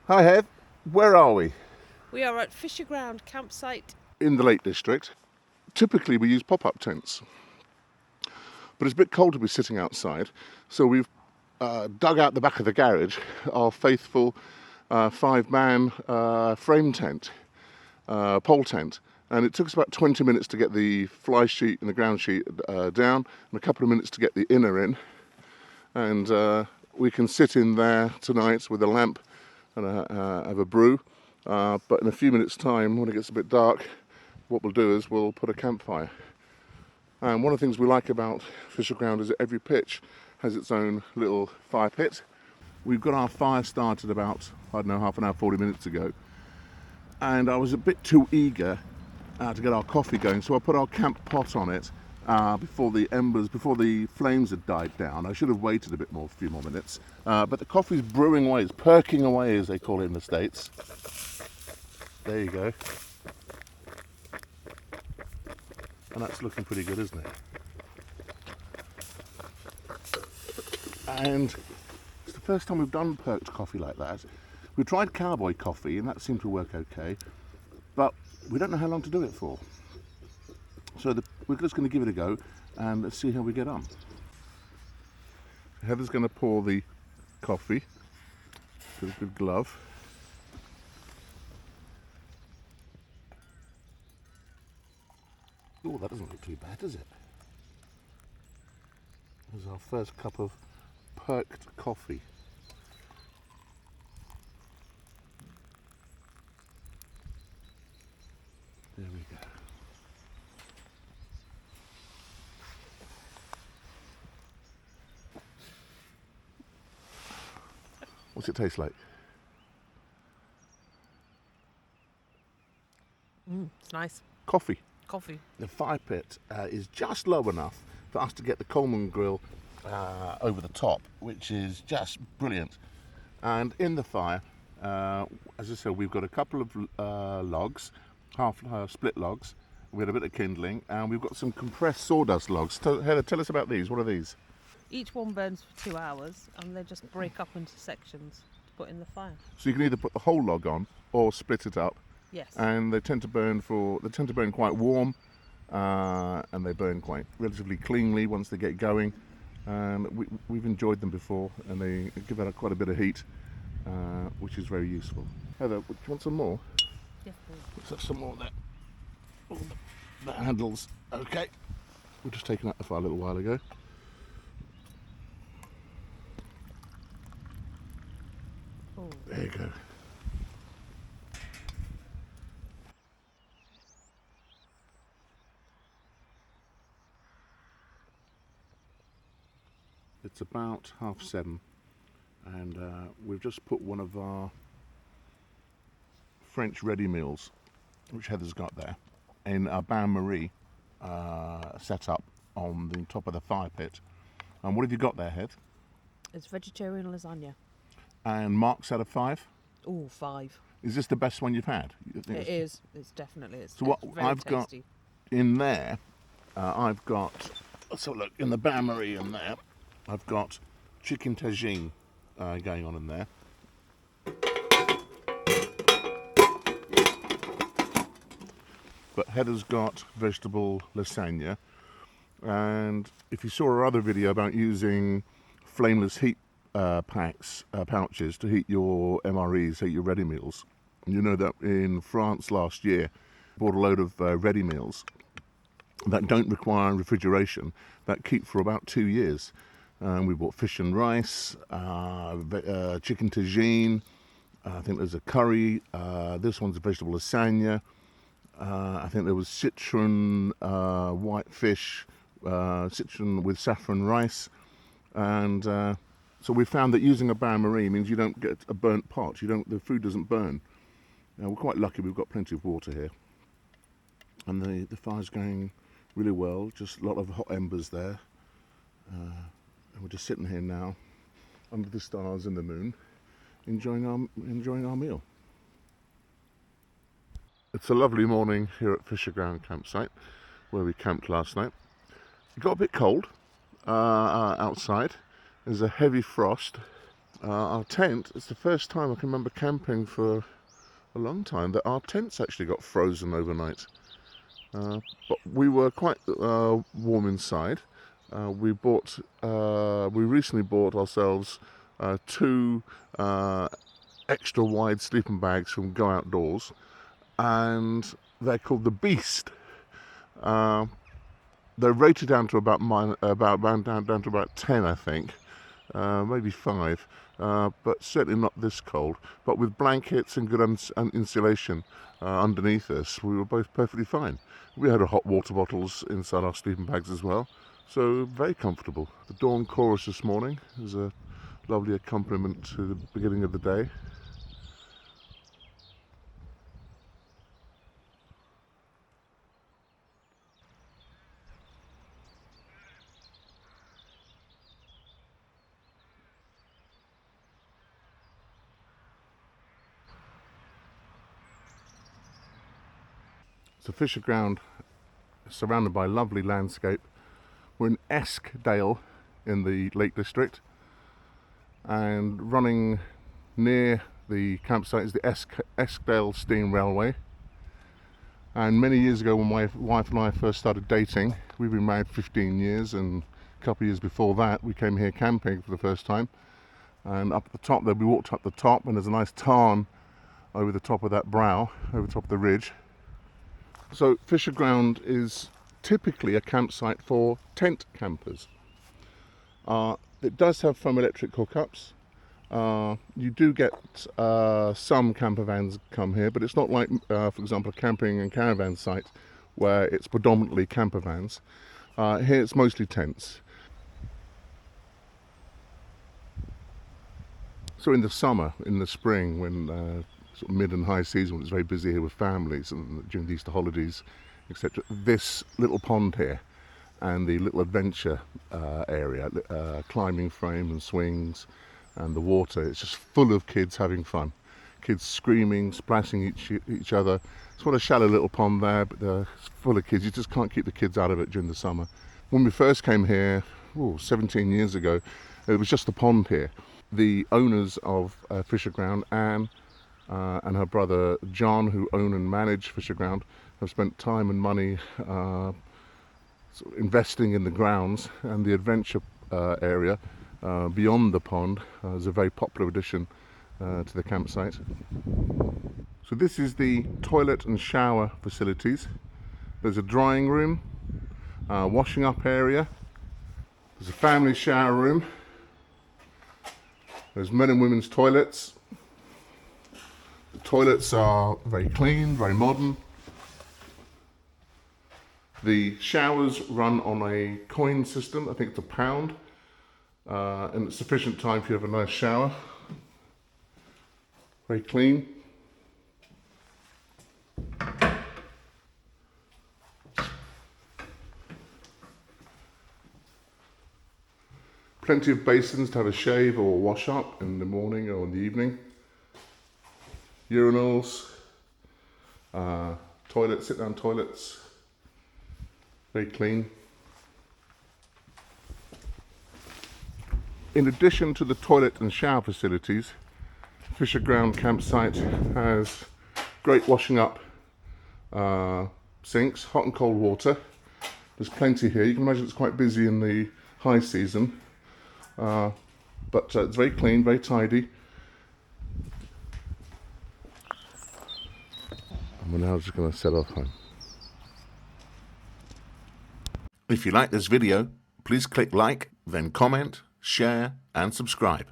Hi Heath, where are we? We are at Fisherground Campsite. In the Lake District. Typically we use pop-up tents, but it's a bit cold to be sitting outside, so we've dug out the back of the garage our faithful 5-man frame tent, pole tent, and it took us about 20 minutes to get the fly sheet and the ground sheet down, and a couple of minutes to get the inner in, and we can sit in there tonight with a lamp and have a brew. But in a few minutes' time, when it gets a bit dark, what we'll do is we'll put a campfire. And one of the things we like about Fisherground is that every pitch has its own little fire pit. We've got our fire started about, I don't know, half an hour, 40 minutes ago. And I was a bit too eager to get our coffee going, so I put our camp pot on it before the flames had died down. I should have waited a few more minutes. But the coffee's brewing away, it's perking away, as they call it in the States. There you go. And that's looking pretty good, isn't it? And it's the first time we've done perked coffee like that. We tried cowboy coffee and that seemed to work okay, but we don't know how long to do it for. So we're just going to give it a go and let's see how we get on. Heather's going to pour the coffee with a good glove. Oh, that doesn't look too bad, does it? There's our first cup of perked coffee. There we go. What's it taste like? It's nice. Coffee. Coffee. The fire pit is just low enough for us to get the Coleman grill over the top, which is just brilliant. And in the fire, as I said, we've got a couple of logs, half split logs. We had a bit of kindling, and we've got some compressed sawdust logs. Heather, tell us about these. What are these? Each one burns for 2 hours and they just break up into sections to put in the fire. So you can either put the whole log on or split it up. Yes. And they tend to burn quite warm, and they burn quite relatively cleanly once they get going. And we've enjoyed them before, and they give out quite a bit of heat, which is very useful. Heather, do you want some more? Yes, please. Let's have some more there. Oh, the handles. Okay. We've just taken out the fire a little while ago. Oh. There you go. It's about 7:30, and we've just put one of our French ready meals, which Heather's got there, in a bain-marie set up on the top of the fire pit. And what have you got there, Heath? It's vegetarian lasagna. And marks out of 5? Oh, 5. Is this the best one you've had? It is. It's definitely. So what it's very I've got tasty. in there, I've got, let's have a look, in the bain-marie in there, I've got chicken tagine going on in there. But Heather's got vegetable lasagna. And if you saw our other video about using flameless heat pouches to heat your MREs, heat your ready meals, you know that in France last year, I bought a load of ready meals that don't require refrigeration, that keep for about 2 years. We bought fish and rice, chicken tagine, I think there's a curry, this one's a vegetable lasagna, I think there was citron white fish, citron with saffron rice, and so we found that using a bain-marie means you don't get a burnt pot, the food doesn't burn. We're quite lucky, we've got plenty of water here, and the fire's going really well, just a lot of hot embers there. And we're just sitting here now under the stars and the moon, enjoying our meal. It's a lovely morning here at Fisherground Campsite, where we camped last night. It got a bit cold outside. There's a heavy frost, our tent, it's the first time I can remember camping for a long time that our tents actually got frozen overnight. But we were quite warm inside. We recently bought ourselves 2 extra wide sleeping bags from Go Outdoors, and they're called the Beast. They're rated down to about down to about 10, I think, maybe 5, but certainly not this cold. But with blankets and good insulation underneath us, we were both perfectly fine. We had our hot water bottles inside our sleeping bags as well, so very comfortable. The dawn chorus this morning is a lovely accompaniment to the beginning of the day. It's a Fisherground surrounded by lovely landscape. We're in Eskdale in the Lake District, and running near the campsite is the Eskdale Steam Railway. And many years ago, when my wife and I first started dating, we've been married 15 years, and a couple of years before that we came here camping for the first time. And up at the top there, we walked up the top, and there's a nice tarn over the top of that brow, over the top of the ridge. So Fisherground is typically a campsite for tent campers. It does have some electric hookups. You do get some camper vans come here, but it's not like, for example, a camping and caravan site where it's predominantly camper vans. Here it's mostly tents. So in the summer, in the spring, when sort of mid and high season, when it's very busy here with families and during the Easter holidays, etc., this little pond here and the little adventure area, climbing frame and swings, and the water, it's just full of kids having fun. Kids screaming, splashing each other. It's not a shallow little pond there, but it's full of kids. You just can't keep the kids out of it during the summer. When we first came here, 17 years ago, it was just a pond here. The owners of Fisherground, Anne and her brother John, who own and manage Fisherground, have spent time and money sort of investing in the grounds, and the adventure area beyond the pond is a very popular addition to the campsite. So this is the toilet and shower facilities. There's a drying room, washing up area, there's a family shower room, there's men and women's toilets. The toilets are very clean, very modern. The showers run on a coin system, I think it's £1, and it's sufficient time for you to have a nice shower. Very clean. Plenty of basins to have a shave or wash up in the morning or in the evening. Urinals, toilets, sit-down toilets, very clean. In addition to the toilet and shower facilities, Fisherground Campsite has great washing up sinks, hot and cold water. There's plenty here. You can imagine it's quite busy in the high season, but it's very clean, very tidy. And we're now just going to set off home. If you like this video, please click like, then comment, share and subscribe.